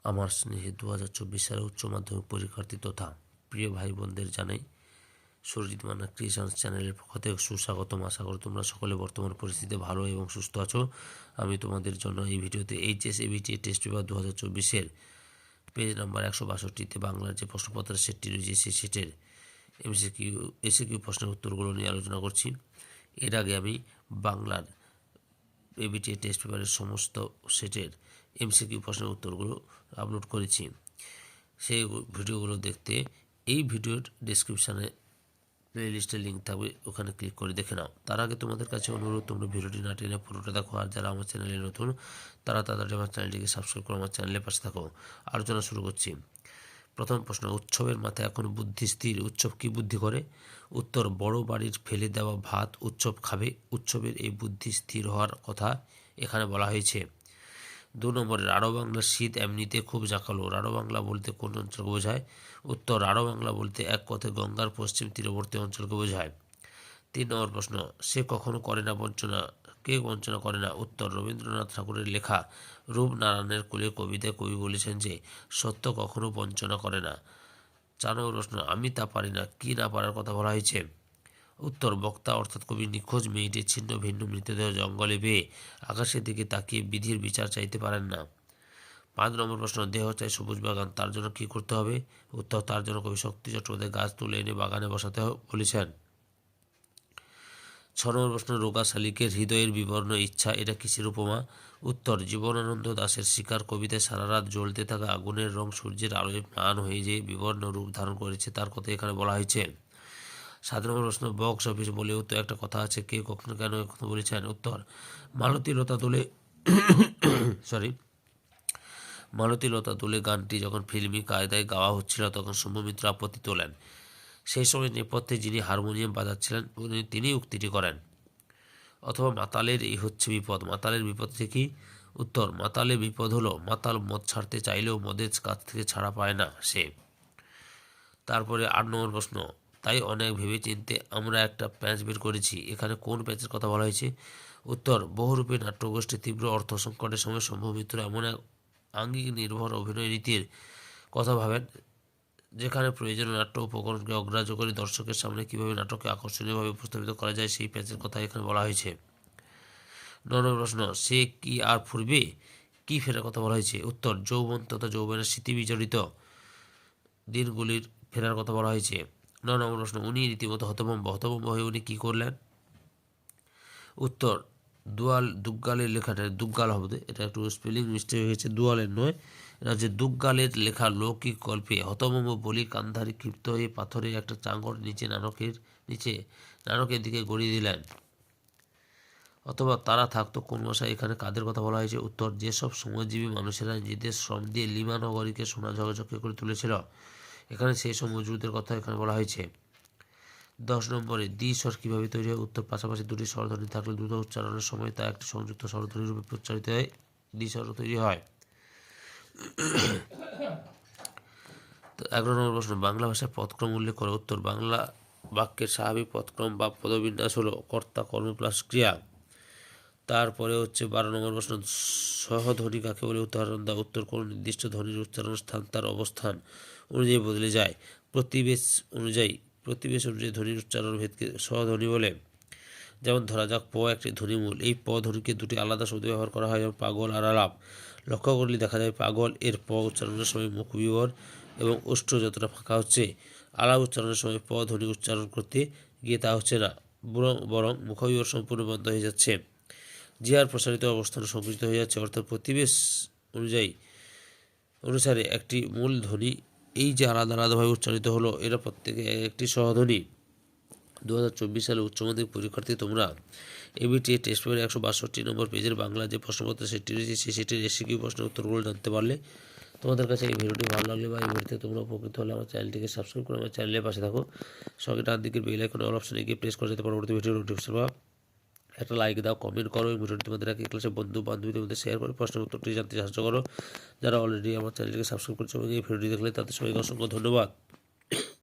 আমার স্নেহে 2024 সালে উচ্চ মাধ্যমিক পরীক্ষার্থী তথা প্রিয় ভাই বোনদের জানাই সুরজিৎ মান্না ক্রিয়েশনস চ্যানেলের পক্ষ থেকে সুস্বাগতম। আশা করি তোমরা সকলে বর্তমান পরিস্থিতিতে ভালো এবং সুস্থ আছো। আমি তোমাদের জন্য এই ভিডিওতে এইচএসএবিটি টেস্ট পেপার 2024-এর পেজ নাম্বার 162-তে বাংলার যে প্রশ্নপত্রের সেটটি রয়েছে সেই সেটের এসিকিউ প্রশ্নের উত্তরগুলো নিয়ে আলোচনা করছি। এর আগে আমি বাংলার এবিটি টেস্ট পেপারের সমস্ত সেটের এমসিকিউ প্রশ্নের উত্তরগুলো আপলোড করেছি। সেই ভিডিওগুলো দেখতে এই ভিডিওর ডেসক্রিপশানে প্লেলিস্টের লিঙ্ক থাকবে, ওখানে ক্লিক করে দেখে নাও। তার আগে তোমাদের কাছে অনুরোধ, তোমরা ভিডিওটি না টেনে পুরোটা দেখো। আর যারা আমার চ্যানেলে নতুন তারা তাড়াতাড়ি আমার চ্যানেলটিকে সাবস্ক্রাইব করে আমার চ্যানেলের পাশে থাকো। আলোচনা শুরু করছি। প্রথম প্রশ্ন, উৎসবের মাথায় এখন বুদ্ধি স্থির, উৎসব কি বুদ্ধি করে? উত্তর, বড় বাড়ির ফেলে দেওয়া ভাত উৎসব খাবে। উৎসবের এই বুদ্ধি স্থির হওয়ার কথা এখানে বলা হয়েছে। 2 নম্বরে, রাঢ় বাংলার শীত এমনিতে খুব জাঁকালো। রাঢ় বাংলা বলতে কোন অঞ্চলকে বোঝায়? উত্তর, রাঢ় বাংলা বলতে এক কথায় গঙ্গার পশ্চিম তীরবর্তী অঞ্চলকে বোঝায়। 3 নম্বর প্রশ্ন, সে কখনো করে না বঞ্চনা, কে বঞ্চনা করে না? উত্তর, রবীন্দ্রনাথ ঠাকুরের লেখা রূপনারায়ণের কোলে কবিতায় কবি বলেছেন যে সত্য কখনো বঞ্চনা করে না। 4 নম্বর প্রশ্ন, আমি তা পারি না, কি না পারার কথা বলা হয়েছে? উত্তর, বক্তা অর্থাৎ কবি নিখোঁজ মেয়েটির ছিন্ন ভিন্ন মৃতদেহ জঙ্গলে পেয়ে আকাশের দিকে তাকিয়ে বিধির বিচার চাইতে পারেন না। 5 নম্বর প্রশ্ন, দেহ চাই সবুজ বাগান, তার জন্য কি করতে হবে? উত্তর, তার জন্য কবি শক্তি চট্টোপাধ্যায় গাছ তুলে এনে বাগানে বসাতে বলেছেন। 6 নম্বর প্রশ্ন, রোগা শালিকের হৃদয়ের বিবর্ণ ইচ্ছা, এটা কিসের উপমা? উত্তর, জীবনানন্দ দাশের শিকার কবিতায় সারা রাত জ্বলতে থাকা আগুনের রং সূর্যের আলোয় ম্লান হয়ে যে বিবর্ণ রূপ ধারণ করেছে তার কথা এখানে বলা হয়েছে। 7 নম্বর প্রশ্ন, বক্স অফিস বলেও তো একটা কথা আছে, কে কখনো কেন কখনো বলেছেন? উত্তর, মালতী লতা দোলে মালতী লতা দোলে গানটি যখন ফিল্মি কায়দায় গাওয়া হচ্ছিল তখন সৌম্যমিত্র আপত্তি তোলেন। সেই সময় নেপথ্যে যিনি হারমোনিয়াম বাজাচ্ছিলেন তিনি উক্তিটি করেন। অথবা মাতালের এই হচ্ছে বিপদ, মাতালের বিপদ থেকে? উত্তর, মাতালের বিপদ হলো মাতাল মদ ছাড়তে চাইলেও মদের কাছ থেকে ছাড়া পায় না সে। তারপরে 8 নম্বর প্রশ্ন, তাই অনেক ভেবেচিন্তে আমরা একটা প্যাঁচ বের করেছি, এখানে কোন প্যাঁচের কথা বলা হয়েছে? উত্তর, বহুরূপী নাট্যগোষ্ঠীর তীব্র অর্থ সংকটের সময় শম্ভু মিত্র এমন এক আঙ্গিক নির্ভর অভিনয় রীতির কথা ভাবেন যেখানে প্রয়োজনীয় নাট্য উপকরণকে অগ্রাহ্য করে দর্শকের সামনে কীভাবে নাটককে আকর্ষণীয়ভাবে উপস্থাপিত করা যায় সেই প্যাঁচের কথা এখানে বলা হয়েছে। 9 নম্বর প্রশ্ন, সে কি আর ফুরবে, কি ফেরার কথা বলা হয়েছে? উত্তর, যৌবন তথা যৌবনের স্মৃতি বিজড়িত দিনগুলির ফেরার কথা বলা হয়েছে। 9 নম্বর প্রশ্ন, উনি রীতিমতো হতভম্ব হয়ে উনি কী করলেন? উত্তর, দুগ্গালের লেখাটা দুগ্গাল হবে, এটা একটু স্পেলিং মিস্টেক হয়ে গেছে, দুয়ালের নয়, এটা হচ্ছে দুগ্গালের লেখা লৌকিক গল্পে হতভম্ব বলি কান্ধারি ক্ষিপ্ত হয়ে পাথরের একটা চাঙড় নানকের দিকে গড়িয়ে দিলেন। অথবা তারা থাকতো কোন ভাষায়, এখানে কাদের কথা বলা হয়েছে? উত্তর, যেসব শ্রমজীবী মানুষেরা নিজেদের শ্রম দিয়ে লিমা নগরীকে সোনা ঝকঝকে করে তুলেছিল, এখানে সেই সব মজুরদের কথা এখানে বলা হয়েছে। 10 নম্বরে, দ্বি-স্বর কীভাবে তৈরি হয়? উত্তর, পাশাপাশি দুটি স্বরধ্বনি থাকলে দ্রুত উচ্চারণের সময় তা একটি সংযুক্ত স্বরধ্বনি রূপে উচ্চারিত হয়, দ্বি-স্বর তৈরি হয়। তো 11 নম্বর প্রশ্ন, বাংলা ভাষার পদক্রম উল্লেখ করো। উত্তর, বাংলা বাক্যের স্বাভাবিক পদক্রম বা পদবিন্যাস হলো কর্তা কর্ম প্লাস ক্রিয়া। তারপরে হচ্ছে 12 নম্বর প্রশ্ন, সহধ্বনি কাকে বলে? উদাহরণ দাও। উত্তর, কোনো নির্দিষ্ট ধ্বনির উচ্চারণ স্থান তার অবস্থান অনুযায়ী বদলে যায়। প্রতিবেশ অনুযায়ী ধ্বনির উচ্চারণ ভেদকে সহধ্বনি বলে। যেমন ধরা যাক, প একটি ধ্বনিমূল, এই প ধ্বনিকে দুটি আলাদা শব্দ ব্যবহার করা হয়, যেমন পাগল আর আলাপ। লক্ষ্য করলে দেখা যায় পাগল এর প উচ্চারণের সময় মুখ বিবর এবং ওষ্ঠ যতটা ফাঁকা হচ্ছে, আলাপ উচ্চারণের সময় প ধ্বনি উচ্চারণ করতে গিয়ে তা হচ্ছে না, বরং মুখবিবর সম্পূর্ণ বন্ধ হয়ে যাচ্ছে। জিহার প্রসারিত অবস্থান সংকুচিত হয়ে যাচ্ছে, অর্থাৎ প্রতিবেশ অনুসারে একটি মূল ধ্বনি এই যে আলাদা আলাদাভাবে উচ্চারিত হলো, এরা প্রত্যেকে একটি সহধ্বনি। 2024 সালে উচ্চ মাধ্যমিক পরীক্ষার্থী তোমরা এবিটি টেস্ট পেপারের 162 নম্বর পেজের বাংলা যে প্রশ্নপত্র সেটি রয়েছে সেই সেটির এসিকিউ প্রশ্নের উত্তরগুলো জানতে পারলে। তোমাদের কাছে এই ভিডিওটি ভালো লাগলে বা এই ভিডিওতে তোমরা উপকৃত হলে আমার চ্যানেলটিকে সাবস্ক্রাইব করে আমার চ্যানেলের পাশে থাকো। সঙ্গে ডান দিকের বেল আইকন অল অপশনে গিয়ে প্রেস করে যেতে পরবর্তী ভিডিও নোটিফিকেশন পাও। একটা লাইক দাও, কমেন্ট করো, এই ভিডিওটি তোমাদের এক ক্লাসে বন্ধু বান্ধবীদের মধ্যে শেয়ার করে প্রশ্নের উত্তরটি জানতে সাহায্য করো। যারা অলরেডি আমার চ্যানেলটিকে সাবস্ক্রাইব করছো এবং এই ভিডিওটি দেখলে তাদের সবাইকে অসংখ্য ধন্যবাদ।